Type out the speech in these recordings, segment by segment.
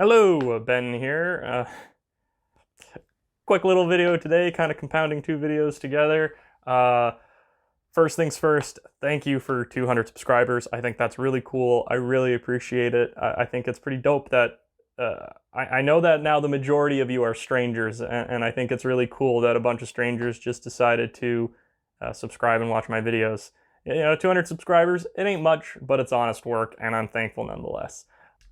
Hello, Ben here. Quick little video today, kind of compounding two videos together. Uh, First things first, thank you for 200 subscribers. I think that's really cool. I really appreciate it. I think it's pretty dope that I know that now the majority of you are strangers, and I think it's really cool that a bunch of strangers just decided to subscribe and watch my videos. 200 subscribers, it ain't much, but it's honest work, and I'm thankful nonetheless.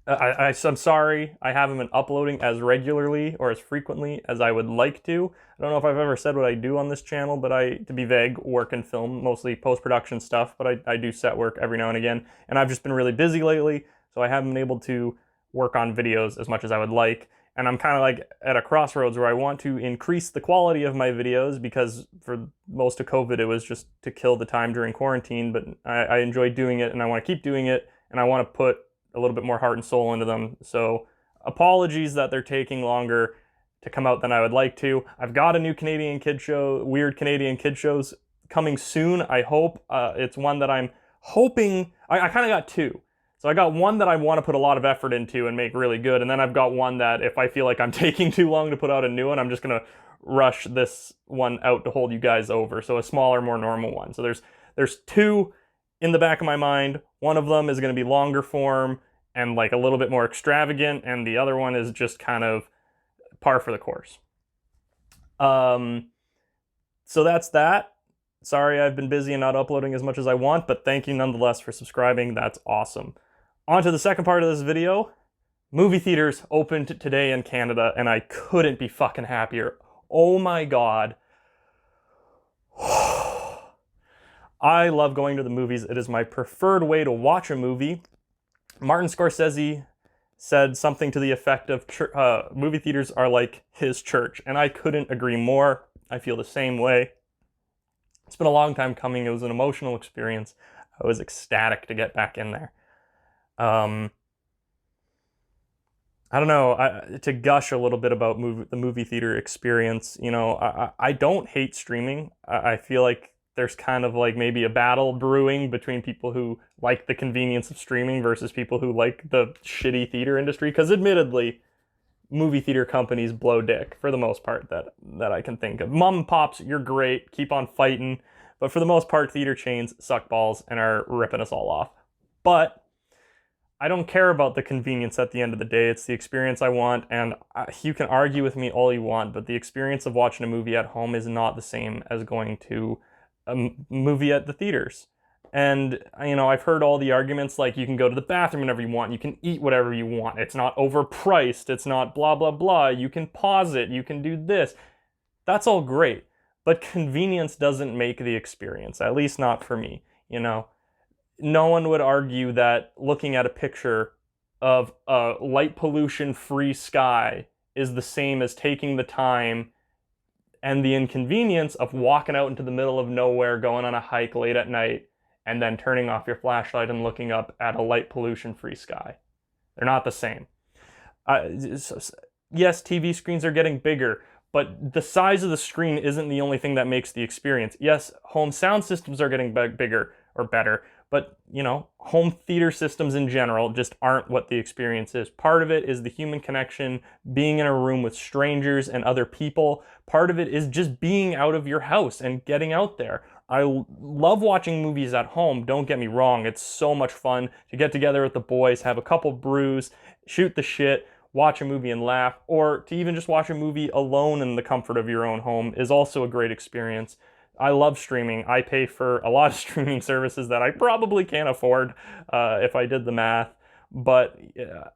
I'm sorry I haven't been uploading as regularly or as frequently as I would like to. I don't know if I've ever said what I do on this channel, but to be vague, work and film, mostly post-production stuff, but I do set work every now and again. And I've just been really busy lately, so I haven't been able to work on videos as much as I would like. And I'm kind of like at a crossroads where I want to increase the quality of my videos because for most of COVID, it was just to kill the time during quarantine, but I enjoy doing it and I want to keep doing it, and I want to put a little bit more heart and soul into them. So apologies that they're taking longer to come out than I would like to. I've got a new Canadian kid show, weird Canadian kid shows coming soon, I hope. It's one that I'm hoping, I kind of got two. So I got one that I want to put a lot of effort into and make really good, and then I've got one that if I feel like I'm taking too long to put out a new one, I'm just gonna rush this one out to hold you guys over. So a smaller, more normal one. So there's two in the back of my mind. One of them is going to be longer form and like a little bit more extravagant, and the other one is just kind of par for the course. So that's that. Sorry I've been busy and not uploading as much as I want, but thank you nonetheless for subscribing. That's awesome. On to the second part of this video. Movie theaters opened today in Canada, and I couldn't be fucking happier. Oh my god. I love going to the movies. It is my preferred way to watch a movie. Martin Scorsese said something to the effect of movie theaters are like his church, and I couldn't agree more. I feel the same way. It's been a long time coming. It was an emotional experience. I was ecstatic to get back in there. I don't know, to gush a little bit about the movie theater experience, I don't hate streaming. I feel like there's kind of like maybe a battle brewing between people who like the convenience of streaming versus people who like the shitty theater industry. Because admittedly, movie theater companies blow dick for the most part that I can think of. Mom and pops, you're great, keep on fighting. But for the most part, theater chains suck balls and are ripping us all off. But I don't care about the convenience at the end of the day. It's the experience I want, and you can argue with me all you want, but the experience of watching a movie at home is not the same as going to a movie at the theaters. And, I've heard all the arguments like you can go to the bathroom whenever you want, you can eat whatever you want, it's not overpriced, it's not blah, blah, blah, you can pause it, you can do this. That's all great, but convenience doesn't make the experience, at least not for me, No one would argue that looking at a picture of a light pollution-free sky is the same as taking the time and the inconvenience of walking out into the middle of nowhere, going on a hike late at night, and then turning off your flashlight and looking up at a light pollution-free sky. They're not the same. Yes, TV screens are getting bigger, but the size of the screen isn't the only thing that makes the experience. Yes, home sound systems are getting bigger or better, but, home theater systems in general just aren't what the experience is. Part of it is the human connection, being in a room with strangers and other people. Part of it is just being out of your house and getting out there. I love watching movies at home, don't get me wrong. It's so much fun to get together with the boys, have a couple brews, shoot the shit, watch a movie and laugh, or to even just watch a movie alone in the comfort of your own home is also a great experience. I love streaming. I pay for a lot of streaming services that I probably can't afford if I did the math, but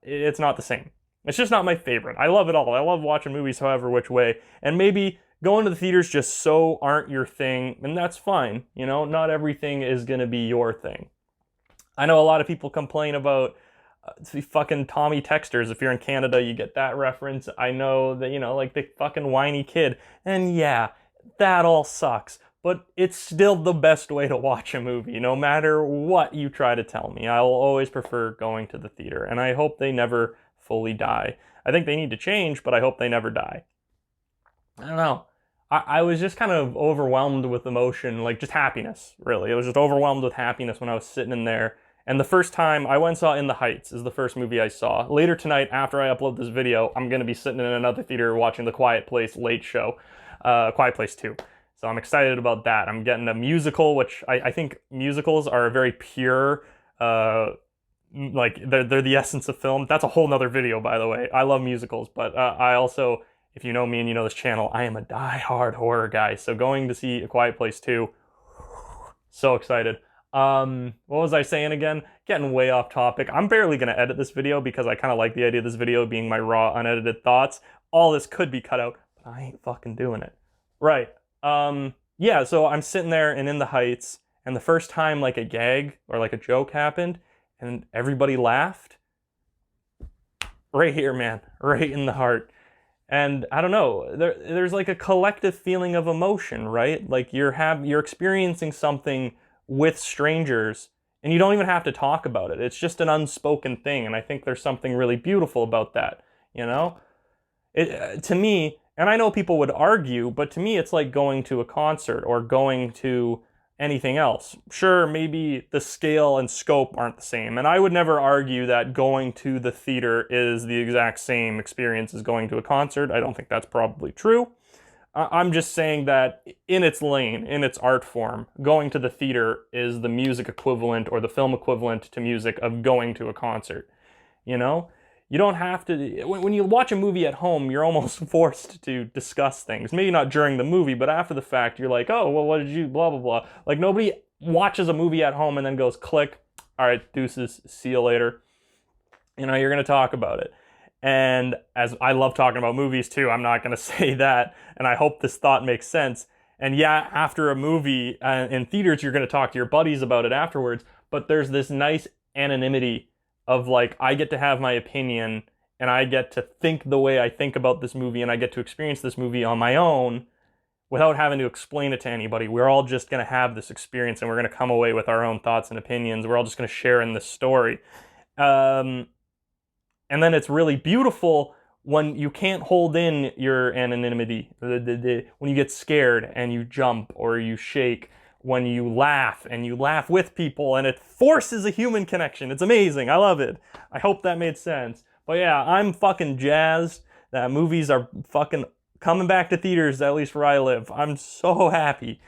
it's not the same. It's just not my favorite. I love it all. I love watching movies however which way, and maybe going to the theaters just so aren't your thing, and that's fine. Not everything is going to be your thing. I know a lot of people complain about fucking Tommy Texters. If you're in Canada, you get that reference. I know that, like the fucking whiny kid, and yeah, that all sucks. But it's still the best way to watch a movie, no matter what you try to tell me. I will always prefer going to the theater, and I hope they never fully die. I think they need to change, but I hope they never die. I don't know. I was just kind of overwhelmed with emotion, like just happiness, really. I was just overwhelmed with happiness when I was sitting in there And the first time I went and saw In the Heights is the first movie I saw. Later tonight, after I upload this video, I'm going to be sitting in another theater watching The Quiet Place late show, Quiet Place 2. So I'm excited about that. I'm getting a musical, which I think musicals are a very pure, like they're the essence of film. That's a whole nother video, by the way. I love musicals, but I also, if you know me and you know this channel, I am a die-hard horror guy. So going to see A Quiet Place 2, so excited. What was I saying again? Getting way off topic. I'm barely gonna edit this video because I kind of like the idea of this video being my raw, unedited thoughts. All this could be cut out, but I ain't fucking doing it. Right. Yeah, so I'm sitting there and In the Heights, and the first time like a gag or like a joke happened and everybody laughed, right here, man, right in the heart. And I don't know, there's like a collective feeling of emotion, right? Like you're experiencing something with strangers, and you don't even have to talk about it. It's just an unspoken thing, and I think there's something really beautiful about that, you know? To me, and I know people would argue, but to me it's like going to a concert or going to anything else. Sure, maybe the scale and scope aren't the same, and I would never argue that going to the theater is the exact same experience as going to a concert. I don't think that's probably true. I'm just saying that in its lane, in its art form, going to the theater is the music equivalent or the film equivalent to music of going to a concert. You know? You don't have to... When you watch a movie at home, you're almost forced to discuss things. Maybe not during the movie, but after the fact, you're like, oh, well, what did you... blah, blah, blah. Like, nobody watches a movie at home and then goes, click, all right, deuces, see you later. You know, you're going to talk about it. And as I love talking about movies too, I'm not going to say that, and I hope this thought makes sense. And yeah, after a movie in theaters, you're going to talk to your buddies about it afterwards, but there's this nice anonymity of like, I get to have my opinion, and I get to think the way I think about this movie, and I get to experience this movie on my own without having to explain it to anybody. We're all just going to have this experience, and we're going to come away with our own thoughts and opinions. We're all just going to share in this story. And then it's really beautiful when you can't hold in your anonymity, when you get scared and you jump or you shake, when you laugh and you laugh with people and it forces a human connection. It's amazing. I love it. I hope that made sense. But yeah, I'm fucking jazzed that movies are fucking coming back to theaters, at least where I live. I'm so happy.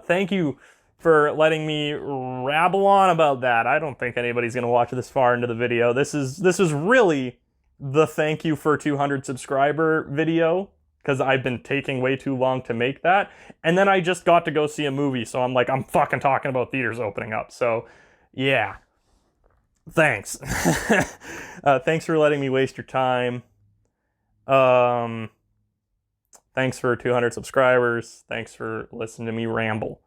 Thank you for letting me rabble on about that. I don't think anybody's going to watch this far into the video. This is really the thank you for 200 subscriber video, because I've been taking way too long to make that. And then I just got to go see a movie, so I'm like, I'm fucking talking about theaters opening up. So, yeah. Thanks. Thanks for letting me waste your time. Thanks for 200 subscribers. Thanks for listening to me ramble.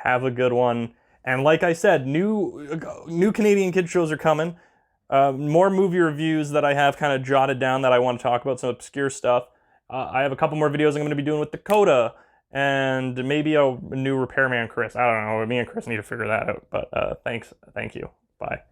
Have a good one. And like I said, new Canadian kids shows are coming. More movie reviews that I have kind of jotted down that I want to talk about, some obscure stuff. I have a couple more videos I'm going to be doing with Dakota, and maybe a new Repairman Chris. I don't know. Me and Chris need to figure that out. But thanks. Thank you. Bye.